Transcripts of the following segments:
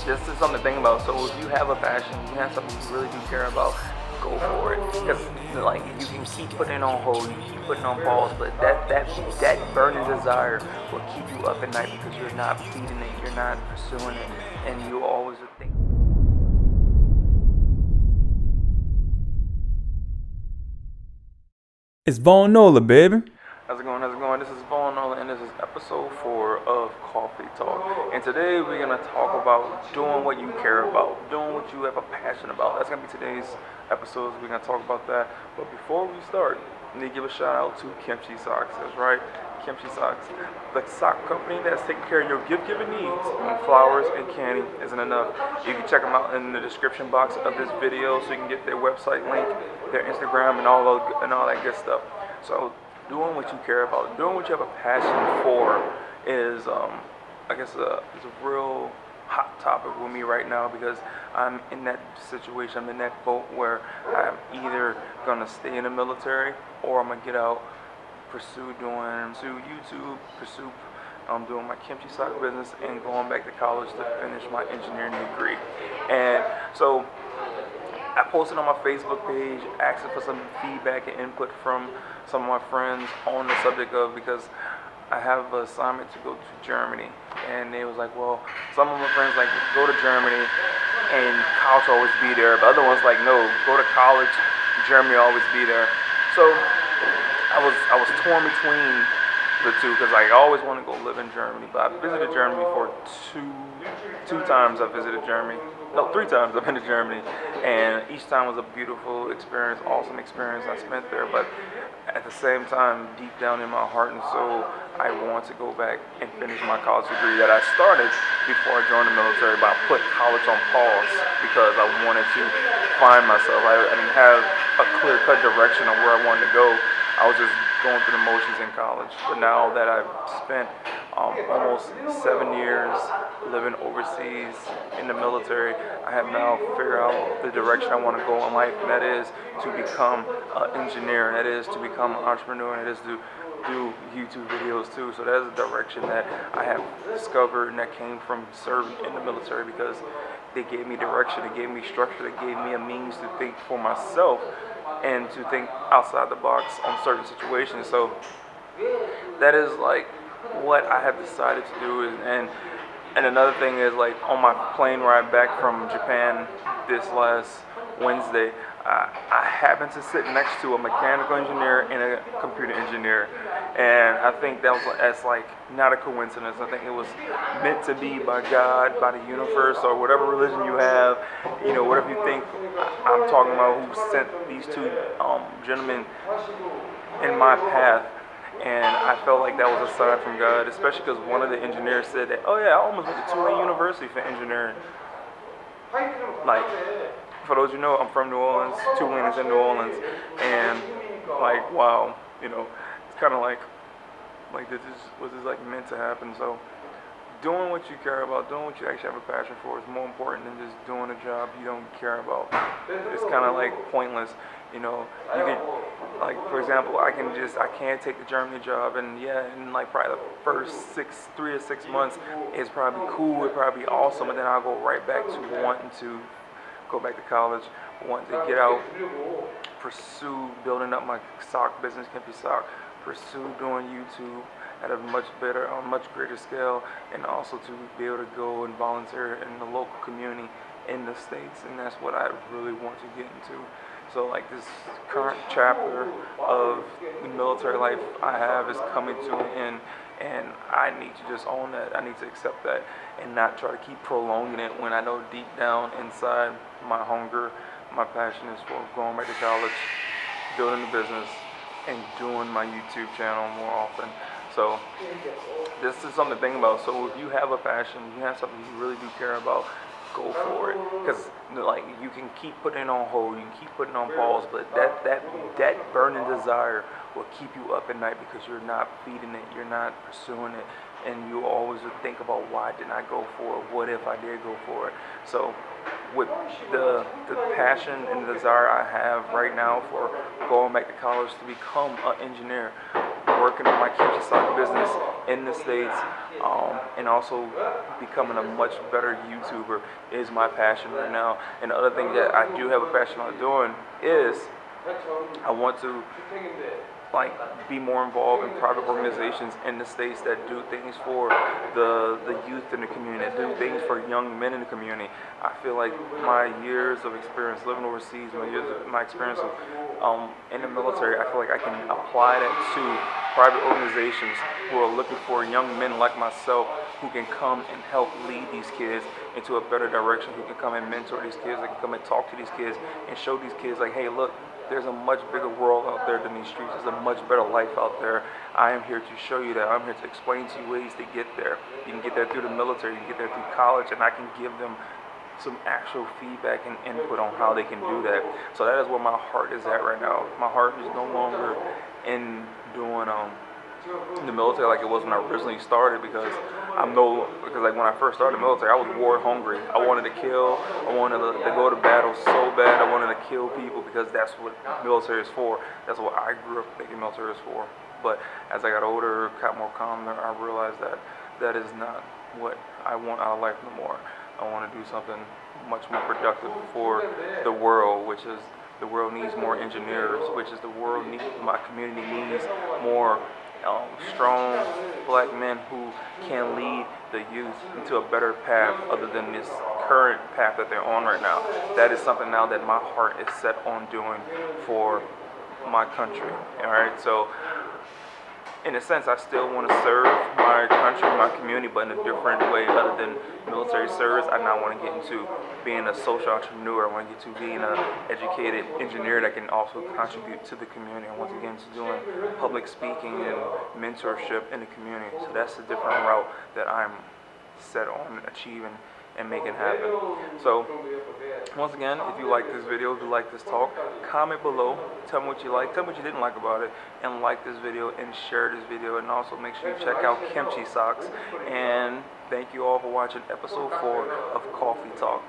this is something to think about. So if you have a passion, you have something you really do care about, go for it. Because like you can keep putting it on hold, you keep putting it on pause, but that burning desire will keep you up at night because you're not feeding it, you're not pursuing it, and you always think. It's Von Nola, baby. How's it going? How's it going? This is Nola, and this is episode 4 of Coffee Talk. And today we're gonna talk about doing what you care about, doing what you have a passion about. That's gonna be today's episode. We're gonna talk about that. But before we start, I need to give a shout out to Kimchi Socks. That's right, Kimchi Socks, the sock company that's taking care of your gift-giving needs. And flowers and candy isn't enough. You can check them out in the description box of this video, so you can get their website link, their Instagram, and all that good stuff. So doing what you care about, doing what you have a passion for is, I guess, is a real hot topic with me right now because I'm in that situation, I'm in that boat where I'm either gonna stay in the military or I'm gonna get out, pursue YouTube, pursue doing my kimchi sock business and going back to college to finish my engineering degree. And so I posted on my Facebook page asking for some feedback and input from some of my friends on the subject of, because I have an assignment to go to Germany, and they was like, well, some of my friends like go to Germany and college will always be there, but other ones like no, go to college, Germany will always be there. So I was torn between the two because I always want to go live in Germany, but I visited Germany for two times. I visited Germany. No, 3 times I've been to Germany, and each time was a beautiful experience, awesome experience I spent there. But at the same time, deep down in my heart and soul, I want to go back and finish my college degree that I started before I joined the military. But I put college on pause because I wanted to find myself. I didn't have a clear-cut direction of where I wanted to go. I was just going through the motions in college. But now that I've spent almost 7 years living overseas in the military, I have now figured out the direction I want to go in life, and that is to become an engineer, and that is to become an entrepreneur, and that is to do YouTube videos too. So that's a direction that I have discovered, and that came from serving in the military because they gave me direction, they gave me structure, they gave me a means to think for myself and to think outside the box on certain situations. So that is like what I have decided to do. And another thing is, like, on my plane ride back from Japan this last Wednesday, I happened to sit next to a mechanical engineer and a computer engineer, and I think that's like not a coincidence. I think it was meant to be by God, by the universe, or whatever religion you have. You know, whatever you think I'm talking about, who sent these two gentlemen in my path. And I felt like that was a sign from God, especially because one of the engineers said that, oh yeah, I almost went to Tulane University for engineering. Like, for those you know, I'm from New Orleans, Tulane is in New Orleans, and like, wow, you know, it's kind of like this was this like meant to happen. So doing what you care about, doing what you actually have a passion for is more important than just doing a job you don't care about. It's kind of like pointless, you know. You can, like, for example, I can't take the Germany job, and yeah, in like probably the first 3 to 6 months, it's probably cool, it's probably awesome, and then I'll go right back to wanting to go back to college, wanting to get out, pursue building up my sock business, Kimchi Sock, pursue doing YouTube at a much better, on a much greater scale, and also to be able to go and volunteer in the local community in the States, and that's what I really want to get into. So like this current chapter of the military life I have is coming to an end, and I need to just own that. I need to accept that and not try to keep prolonging it when I know deep down inside my hunger, my passion is for going back to college, building the business, and doing my YouTube channel more often. So this is something to think about. So if you have a passion, you have something you really do care about, go for it. Because like you can keep putting it on hold, you can keep putting it on pause, but that burning desire will keep you up at night because you're not feeding it, you're not pursuing it, and you always think about why didn't I go for it? What if I did go for it? So with the passion and the desire I have right now for going back to college to become an engineer, working on my Kimchi Sock business in the States, and also becoming a much better YouTuber is my passion right now. And the other thing that I do have a passion on doing is I want to like be more involved in private organizations in the states that do things for the youth in the community, that do things for young men in the community. I feel like my years of experience living overseas, my experience of, in the military, I feel like I can apply that to private organizations who are looking for young men like myself who can come and help lead these kids into a better direction, who can come and mentor these kids, that can come and talk to these kids and show these kids like, hey, look, there's a much bigger world out there than these streets. There's a much better life out there. I am here to show you that. I'm here to explain to you ways to get there. You can get there through the military. You can get there through college, and I can give them some actual feedback and input on how they can do that. So that is where my heart is at right now. My heart is no longer in doing the military like it was when I originally started, because like when I first started the military, I was war hungry. I wanted to kill. I wanted to go to battle so bad. I wanted to kill people because that's what military is for. That's what I grew up thinking military is for. But as I got older, got more calmer, I realized that that is not what I want out of life no more. I want to do something much more productive for the world, which is the world needs more engineers, which is the world needs, my community needs more strong black men who can lead the youth into a better path other than this current path that they're on right now. That is something now that my heart is set on doing for my country. All right, so in a sense, I still want to serve my country, my community, but in a different way other than military service. I now want to get into being a social entrepreneur. I want to get to being an educated engineer that can also contribute to the community. And once again, to doing public speaking and mentorship in the community. So that's a different route that I'm set on achieving and making happen. So once again, if you like this video, if you like this talk, comment below, tell me what you like, tell me what you didn't like about it, and like this video and share this video, and also make sure you check out Kimchi Socks. And thank you all for watching episode 4 of Coffee Talk.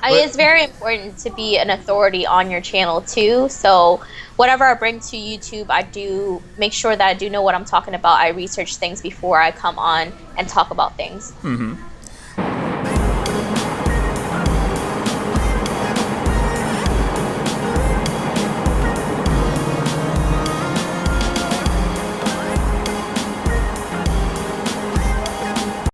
It's very important to be an authority on your channel too. So whatever I bring to YouTube, I do make sure that I do know what I'm talking about. I research things before I come on and talk about things. Mm-hmm.